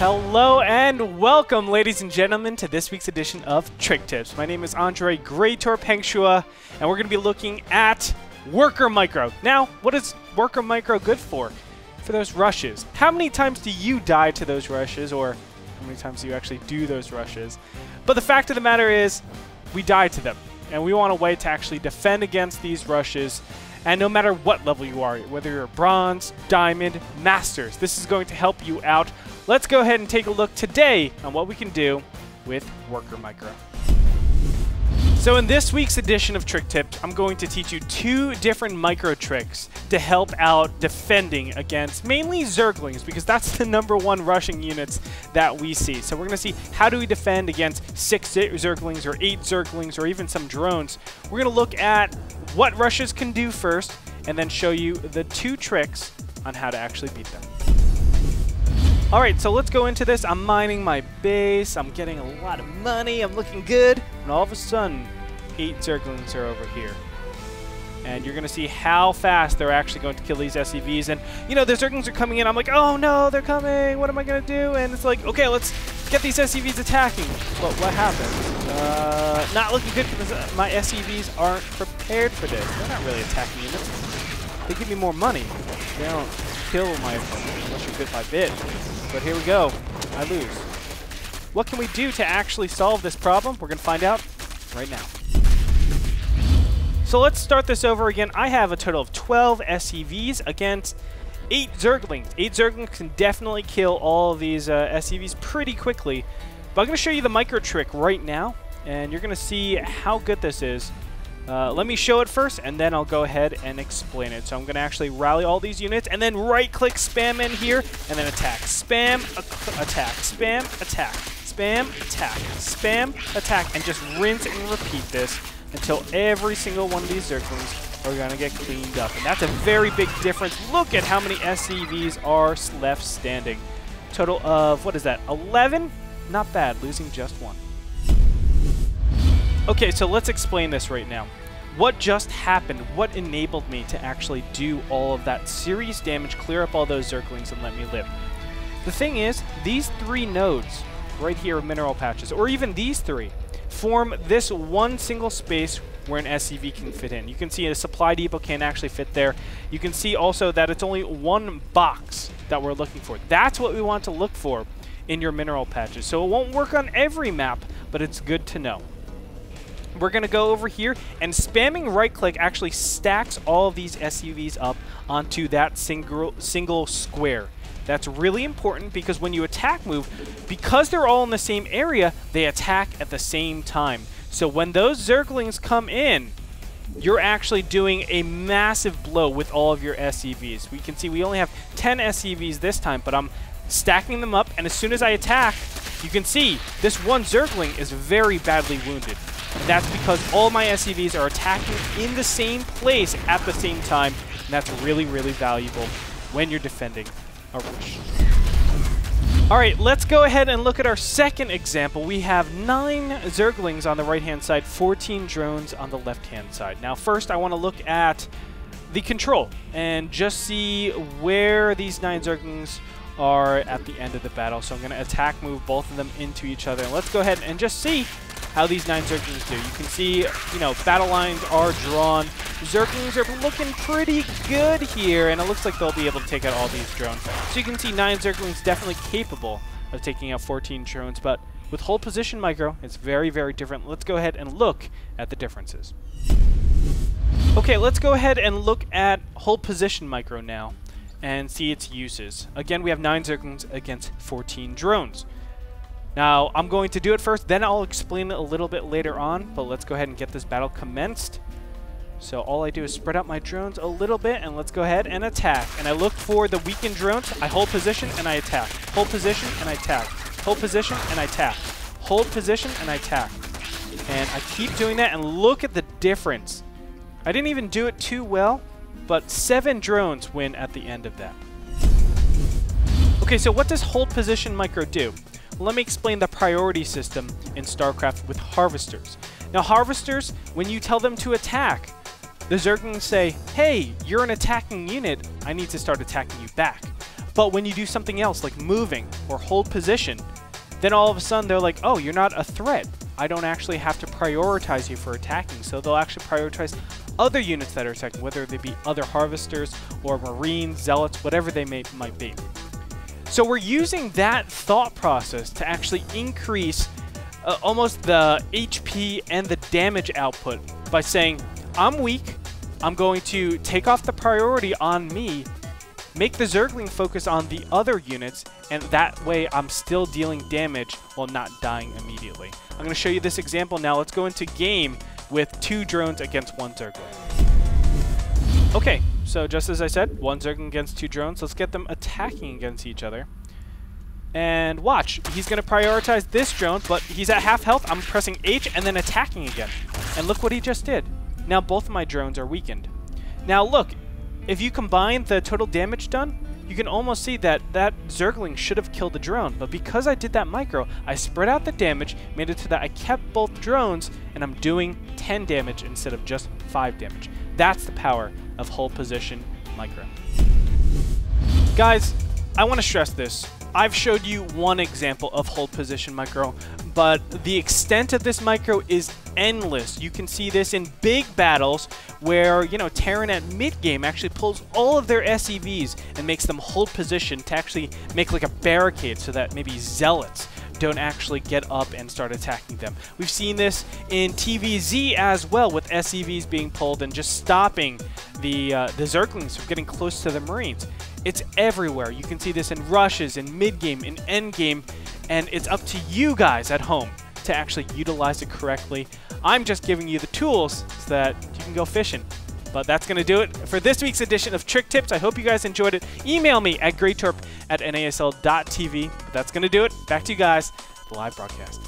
Hello and welcome, ladies and gentlemen, to this week's edition of Trick Tips. My name is Andre Gretorp, and we're going to be looking at Worker Micro. Now, what is Worker Micro good for? For those rushes. How many times do you die to those rushes, or how many times do you actually do those rushes? But the fact of the matter is, we die to them, and we want a way to actually defend against these rushes. And no matter what level you are, whether you're bronze, diamond, masters, this is going to help you out. Let's go ahead and take a look today on what we can do with Worker Micro. So in this week's edition of Trick Tips, I'm going to teach you two different micro tricks to help out defending against mainly Zerglings, because that's the #1 rushing units that we see. So we're going to see how do we defend against 6 Zerglings or 8 Zerglings or even some drones. We're going to look at what rushes can do first and then show you the two tricks on how to actually beat them. Alright, so let's go into this. I'm mining my base, I'm getting a lot of money, I'm looking good, and all of a sudden, 8 Zerglings are over here. And you're going to see how fast they're actually going to kill these SCVs. And, you know, the Zerglings are coming in, I'm like, oh no, they're coming, what am I going to do? And it's like, okay, let's get these SCVs attacking. But what happened? Not looking good because my SCVs aren't prepared for this. They're not really attacking units. They give me more money. They don't kill my opponent unless you're bit by bit. But here we go. I lose. What can we do to actually solve this problem? We're going to find out right now. So let's start this over again. I have a total of 12 SCVs against 8 Zerglings. 8 Zerglings can definitely kill all of these SCVs pretty quickly. But I'm going to show you the micro trick right now, and you're going to see how good this is. Let me show it first, and then I'll go ahead and explain it. So I'm going to actually rally all these units, and then right-click spam in here, and then attack. Spam, attack, spam, attack, spam, attack, spam, attack, and just rinse and repeat this until every single one of these Zerglings are going to get cleaned up. And that's a very big difference. Look at how many SCVs are left standing. Total of, what is that, 11? Not bad, losing just 1. Okay, so let's explain this right now. What just happened? What enabled me to actually do all of that serious damage, clear up all those Zerglings, and let me live? The thing is, these 3 nodes right here, mineral patches, or even these 3, form this one single space where an SCV can fit in. You can see a supply depot can't actually fit there. You can see also that it's only one box that we're looking for. That's what we want to look for in your mineral patches. So it won't work on every map, but it's good to know. We're going to go over here, and spamming right-click actually stacks all of these SCVs up onto that single square. That's really important because when you attack move, because they're all in the same area, they attack at the same time. So when those Zerglings come in, you're actually doing a massive blow with all of your SCVs. We can see we only have 10 SCVs this time, but I'm stacking them up, and as soon as I attack, you can see this one Zergling is very badly wounded. And that's because all my SCVs are attacking in the same place at the same time, and that's really, really valuable when you're defending a rush. Alright, let's go ahead and look at our second example. We have 9 Zerglings on the right-hand side, 14 drones on the left-hand side. Now first, I want to look at the control and just see where these 9 Zerglings are at the end of the battle. So I'm going to attack move both of them into each other. And let's go ahead and just see how these 9 Zerglings do. You can see, you know, battle lines are drawn. Zerglings are looking pretty good here, and it looks like they'll be able to take out all these drones. So you can see 9 Zerglings definitely capable of taking out 14 drones, but with hold position micro, it's very, very different. Let's go ahead and look at the differences. Okay, let's go ahead and look at hold position micro now and see its uses. Again, we have 9 Zerglings against 14 drones. Now, I'm going to do it first, then I'll explain it a little bit later on, but let's go ahead and get this battle commenced. So all I do is spread out my drones a little bit, and let's go ahead and attack. And I look for the weakened drones, I hold position, and I attack. Hold position, and I attack. Hold position, and I attack. Hold position, and I attack. And I keep doing that, and look at the difference. I didn't even do it too well, but 7 drones win at the end of that. Okay, so what does hold position micro do? Let me explain the priority system in StarCraft with harvesters. Now harvesters, when you tell them to attack, the Zerglings say, hey, you're an attacking unit, I need to start attacking you back. But when you do something else, like moving or hold position, then all of a sudden they're like, oh, you're not a threat. I don't actually have to prioritize you for attacking. So they'll actually prioritize other units that are attacking, whether they be other harvesters or marines, zealots, whatever they might be. So we're using that thought process to actually increase almost the HP and the damage output by saying, I'm weak, I'm going to take off the priority on me, make the Zergling focus on the other units, and that way I'm still dealing damage while not dying immediately. I'm going to show you this example now. Let's go into game with 2 drones against 1 Zergling. Okay, so just as I said, 1 Zergling against 2 drones. Let's get them attacking against each other. And watch, he's going to prioritize this drone, but he's at half health. I'm pressing H and then attacking again. And look what he just did. Now both of my drones are weakened. Now look, if you combine the total damage done, you can almost see that that Zergling should have killed the drone, but because I did that micro, I spread out the damage, made it so that I kept both drones, and I'm doing 10 damage instead of just 5 damage. That's the power of hold position micro. Guys, I want to stress this. I've showed you one example of hold position micro, but the extent of this micro is endless. You can see this in big battles where, you know, Terran at mid-game actually pulls all of their SEVs and makes them hold position to actually make like a barricade so that maybe zealots don't actually get up and start attacking them. We've seen this in TVZ as well, with SEVs being pulled and just stopping the Zerglings from getting close to the Marines. It's everywhere. You can see this in rushes, in mid-game, in end-game, and it's up to you guys at home to actually utilize it correctly. I'm just giving you the tools so that you can go fishing. But that's going to do it for this week's edition of Trick Tips. I hope you guys enjoyed it. Email me at gretorp@nasl.tv. But that's going to do it. Back to you guys, the live broadcast.